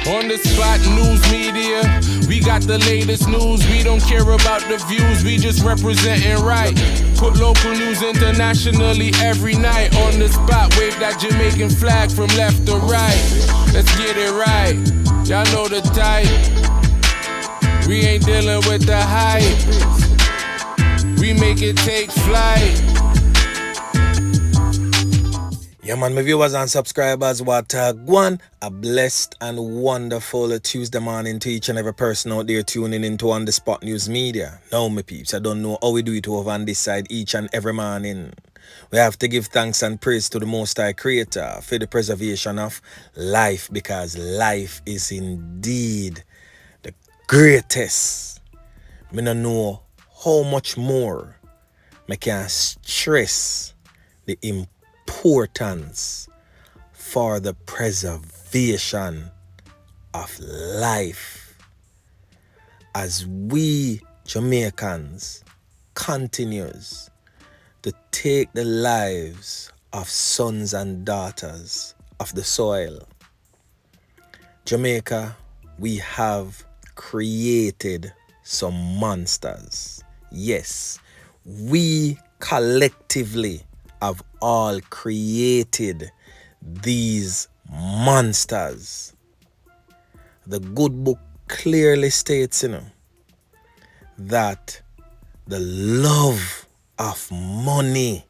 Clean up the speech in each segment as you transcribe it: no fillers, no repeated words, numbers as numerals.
On the spot news media, we got the latest news. We don't care about the views, we just representing right. Put local news internationally every night. On the spot, wave that Jamaican flag from left to right. Let's get it right, y'all know the type. We ain't dealing with the hype, we make it take flight. Yeah, man, my viewers and subscribers, what one a blessed and wonderful Tuesday morning to each and every person out there tuning into On The Spot News Media. Now, my peeps, I don't know how we do it over on this side each and every morning. We have to give thanks and praise to the Most High Creator for the preservation of life, because life is indeed the greatest. I don't know how much more I can stress the importance for the preservation of life as we Jamaicans continues to take the lives of sons and daughters of the soil. Jamaica, we have created some monsters. Yes, we collectively have all created these monsters. The good book clearly states, that the love of money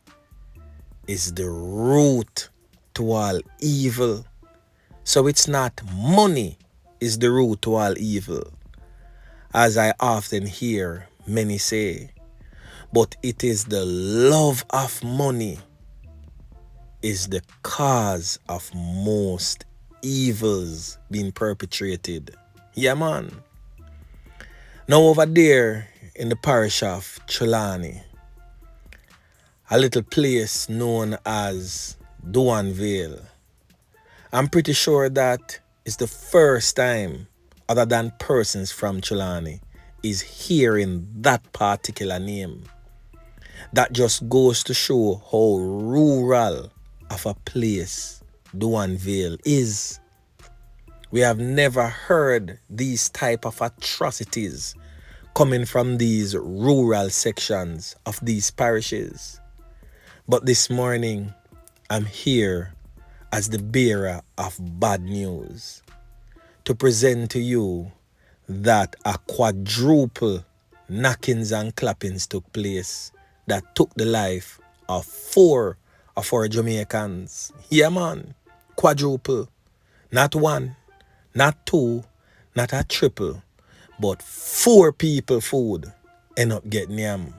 is the root to all evil. So it's not money is the root to all evil, as I often hear many say, but it is the love of money is the cause of most evils being perpetrated. Yeah, man. Now over there in the parish of Trelawny, a little place known as Danville, I'm pretty sure that it's the first time other than persons from Trelawny is hearing that particular name. That just goes to show how rural of a place Danville is. We have never heard these type of atrocities coming from these rural sections of these parishes. But this morning, I'm here as the bearer of bad news to present to you that a quadruple knockings and clappings took place that took the life of 4 of our Jamaicans. Yeah, man. Quadruple. Not 1, not 2, not a triple, but 4 people food end up getting yam.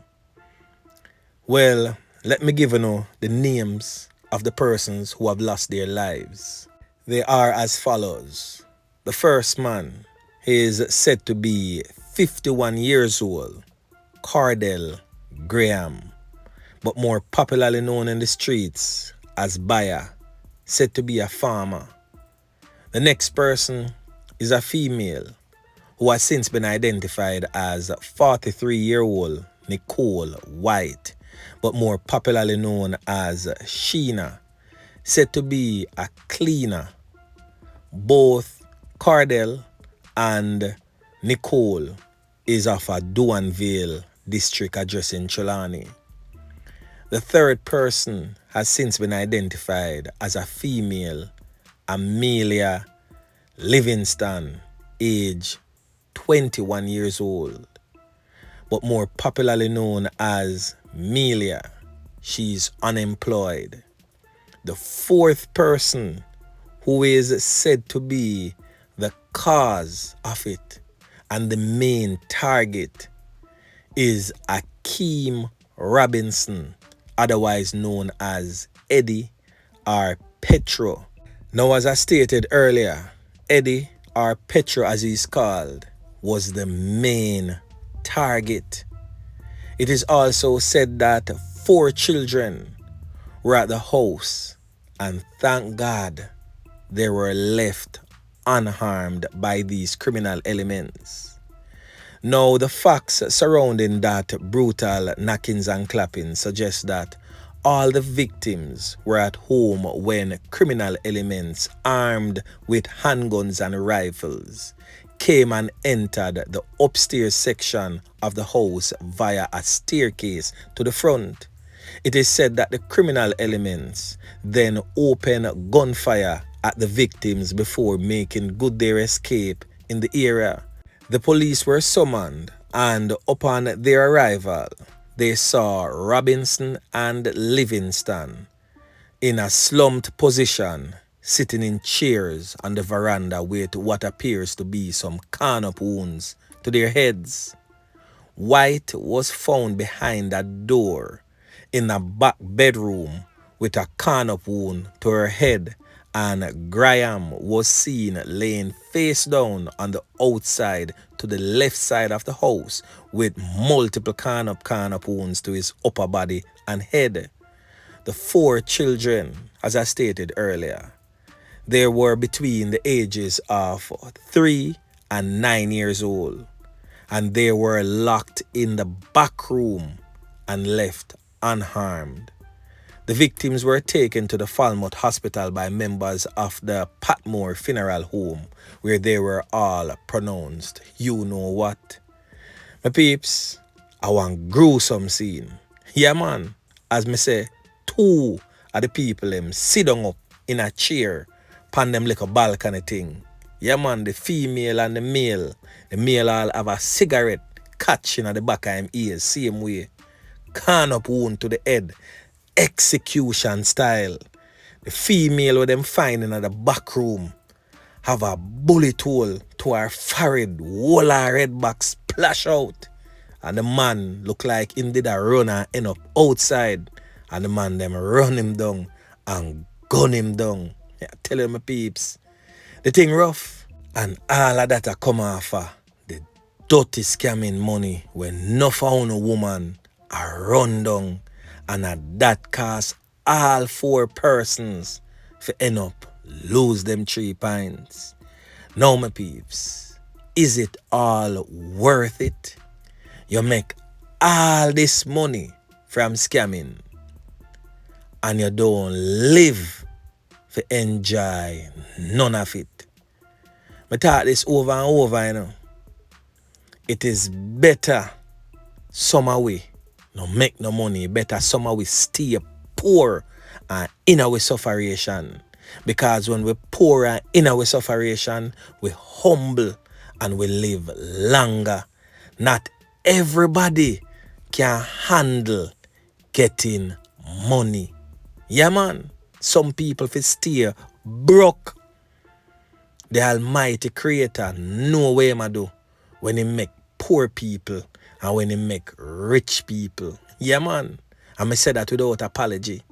Well, let me give you the names of the persons who have lost their lives. They are as follows. The first man is said to be 51 years old, Cardell Graham, but more popularly known in the streets as Baya, said to be a farmer. The next person is a female who has since been identified as 43-year-old Nicole White, but more popularly known as Sheena, said to be a cleaner. Both Cardell and Nicole is of a Danville district address in Trelawny. The third person has since been identified as a female, Amelia Livingston, age 21 years old, but more popularly known as Melia. She's unemployed. The fourth person, who is said to be the cause of it and the main target, is Akeem Robinson, otherwise known as Eddie or Petro. Now, as I stated earlier, Eddie or Petro as he's called was the main target. It is also said that 4 children were at the house, and thank God they were left unharmed by these criminal elements. Now, the facts surrounding that brutal knockings and clappings suggest that All the victims were at home when criminal elements armed with handguns and rifles came and entered the upstairs section of the house via a staircase to the front. It is said that the criminal elements then opened gunfire at the victims before making good their escape in the area. The police were summoned, and upon their arrival, they saw Robinson and Livingston in a slumped position, sitting in chairs on the veranda with what appears to be some corn-up wounds to their heads. White was found behind a door in a back bedroom with a corn-up wound to her head, and Graham was seen laying face down on the outside to the left side of the house with multiple corn-up wounds to his upper body and head. The 4 children, as I stated earlier, they were between the ages of 3 and 9 years old, and they were locked in the back room and left unharmed. The victims were taken to the Falmouth Hospital by members of the Patmore Funeral Home, where they were all pronounced, you know what. My peeps, I want gruesome scene. Yeah man, as me say, 2 of the people them sit down up in a chair pan them like a balcony thing. Yeah man, the female and the male all have a cigarette catching at the back of him ears, same way. Corn-up wound to the head, execution style. The female with them finding at the back room have a bullet hole to her forehead, whole her red back splash out. And the man look like him did a run and end up outside. And the man them run him down and gun him down. Yeah, tell you my peeps, the thing rough. And all of that a come off the dirty scamming money when no found a woman a run down, and that cost all 4 persons for end up lose them 3 pints. Now my peeps, is it all worth it? You make all this money from scamming and you don't live to enjoy none of it. I thought this over and over, you know. It is better some way no make no money, better some we stay poor and in our sufferation. Because when we poor and in our sufferation, we humble and we live longer. Not everybody can handle getting money. Yeah man, some people fi stay broke. The Almighty Creator know what Him do when He make poor people and when He make rich people. Yeah man, and I say that without apology.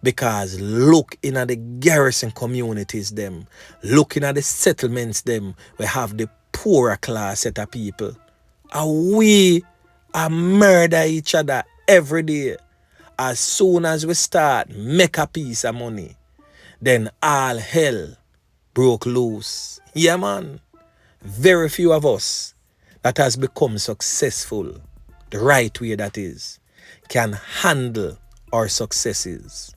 Because look in at the garrison communities them, looking at the settlements them, we have the poorer class set of people. And we murder each other every day. As soon as we start make a piece of money, then all hell broke loose. Yeah man, very few of us that has become successful, the right way that is, can handle our successes,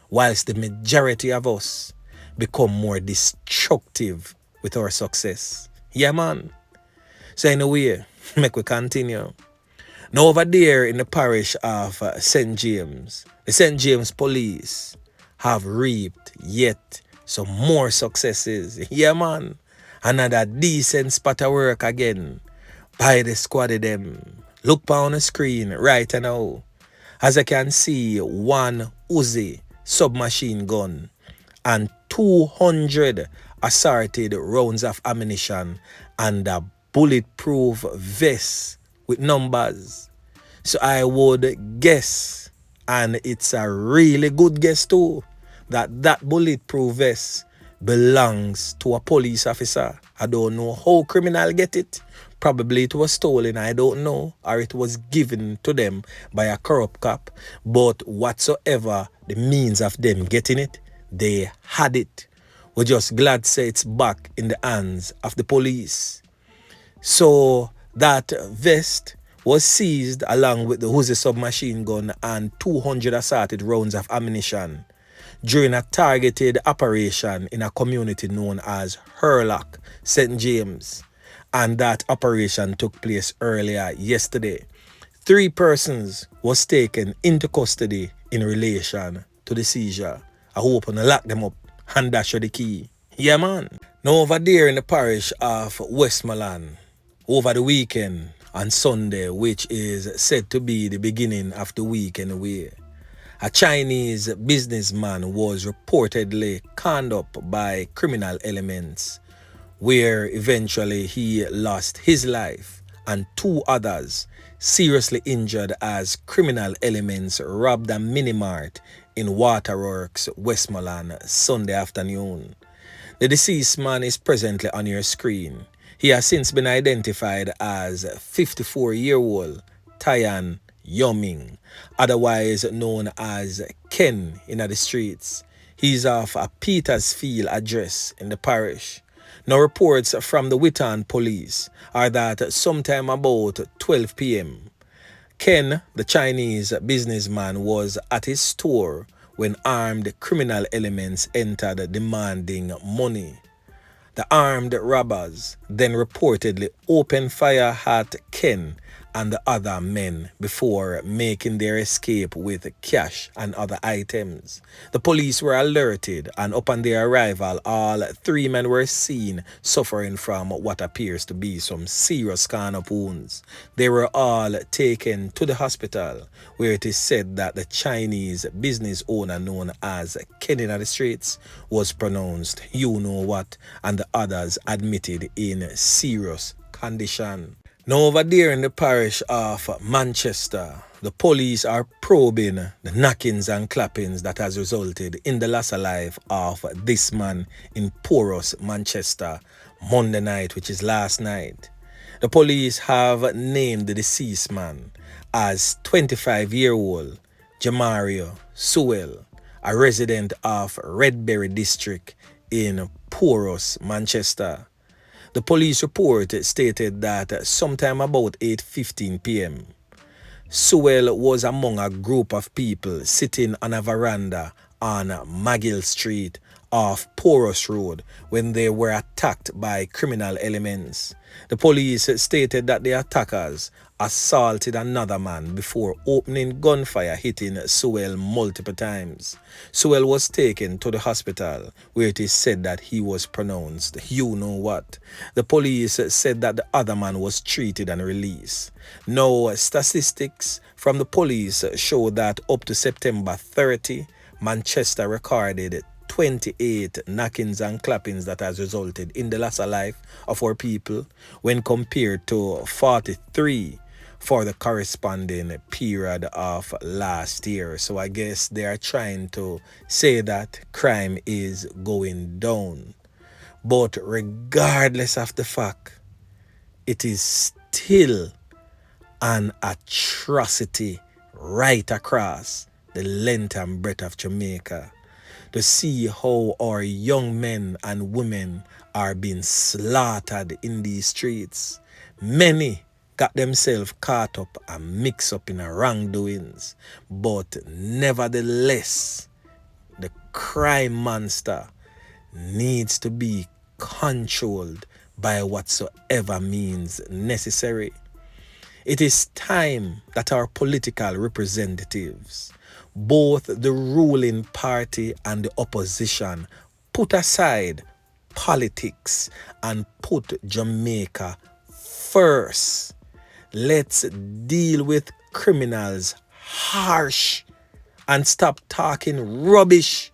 whilst the majority of us become more destructive with our success. Yeah man. So anyway, make we continue. Now over there in the parish of St. James, the St. James police have reaped yet some more successes. Yeah man. Another decent spot of work again by the squad of them. Look on the screen right now. As I can see, 1 Uzi submachine gun and 200 assorted rounds of ammunition and a bulletproof vest with numbers. So I would guess, and it's a really good guess too, that bulletproof vest belongs to a police officer. I don't know how criminal get it. Probably it was stolen, I don't know, or it was given to them by a corrupt cop. But whatsoever the means of them getting it, they had it. We're just glad to say it's back in the hands of the police. So that vest was seized along with the Uzi submachine gun and 200 assorted rounds of ammunition during a targeted operation in a community known as Hurlock, St. James. And that operation took place earlier yesterday. 3 persons was taken into custody in relation to the seizure. I hope to lock them up and dash you the key. Yeah, man. Now over there in the parish of Westmoreland, over the weekend on Sunday, which is said to be the beginning of the week anyway, a Chinese businessman was reportedly conned up by criminal elements, where eventually he lost his life and 2 others seriously injured as criminal elements robbed a mini-mart in Waterworks, Westmoreland, Sunday afternoon. The deceased man is presently on your screen. He has since been identified as 54-year-old Tyan Yoming, otherwise known as Ken in the streets. He's of a Petersfield address in the parish. Now reports from the Witton police are that sometime about 12 p.m., Ken, the Chinese businessman, was at his store when armed criminal elements entered demanding money. The armed robbers then reportedly opened fire at Ken and the other men before making their escape with cash and other items. The police were alerted, and upon their arrival, all 3 men were seen suffering from what appears to be some serious kind of wounds. They were all taken to the hospital, where it is said that the Chinese business owner known as Ken in the streets was pronounced you know what, and the others admitted in serious condition. Now over there in the parish of Manchester, the police are probing the knockings and clappings that has resulted in the loss of life of this man in Porus, Manchester, Monday night, which is last night. The police have named the deceased man as 25-year-old Jamario Sewell, a resident of Redberry district in Porus, Manchester. The police report stated that sometime about 8:15 p.m., Sewell was among a group of people sitting on a veranda on McGill Street off Porus Road when they were attacked by criminal elements. The police stated that the attackers assaulted another man before opening gunfire, hitting Sewell multiple times. Sewell was taken to the hospital, where it is said that he was pronounced you know what. The police said that the other man was treated and released. Now, statistics from the police show that up to September 30, Manchester recorded 28 knockings and clappings that has resulted in the loss of life of our people, when compared to 43 for the corresponding period of last year. So I guess they are trying to say that crime is going down. But regardless of the fact, it is still an atrocity right across the length and breadth of Jamaica, to see how our young men and women are being slaughtered in these streets. Many got themselves caught up and mixed up in wrongdoings, but nevertheless, the crime monster needs to be controlled by whatsoever means necessary. It is time that our political representatives, both the ruling party and the opposition, put aside politics and put Jamaica first. Let's deal with criminals harsh and stop talking rubbish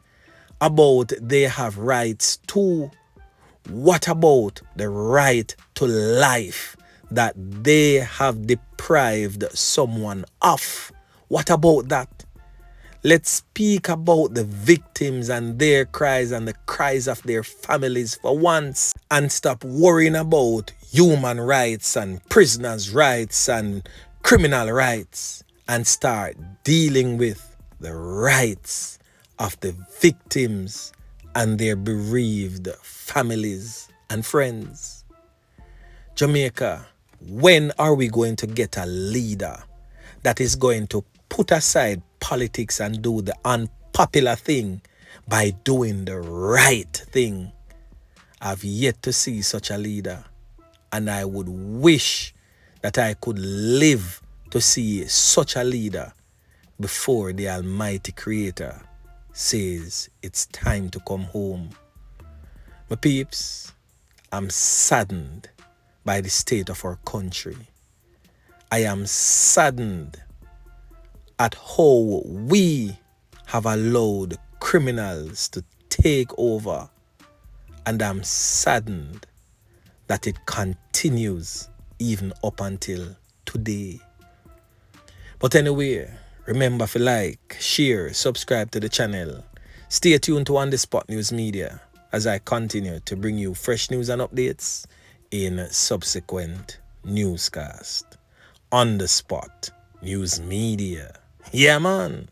about they have rights too. What about the right to life that they have deprived someone of? What about that? Let's speak about the victims and their cries and the cries of their families for once, and stop worrying about human rights and prisoners' rights and criminal rights, and start dealing with the rights of the victims and their bereaved families and friends. Jamaica, When are we going to get a leader that is going to put aside politics and do the unpopular thing by doing the right thing? I've yet to see such a leader, and I would wish that I could live to see such a leader before the Almighty Creator says it's time to come home. My peeps, I'm saddened by the state of our country. I am saddened at how we have allowed criminals to take over, and I'm saddened that it continues even up until today. But anyway, remember to like, share, subscribe to the channel. Stay tuned to On The Spot News Media as I continue to bring you fresh news and updates in subsequent newscast. On The Spot News Media. Yeah, man.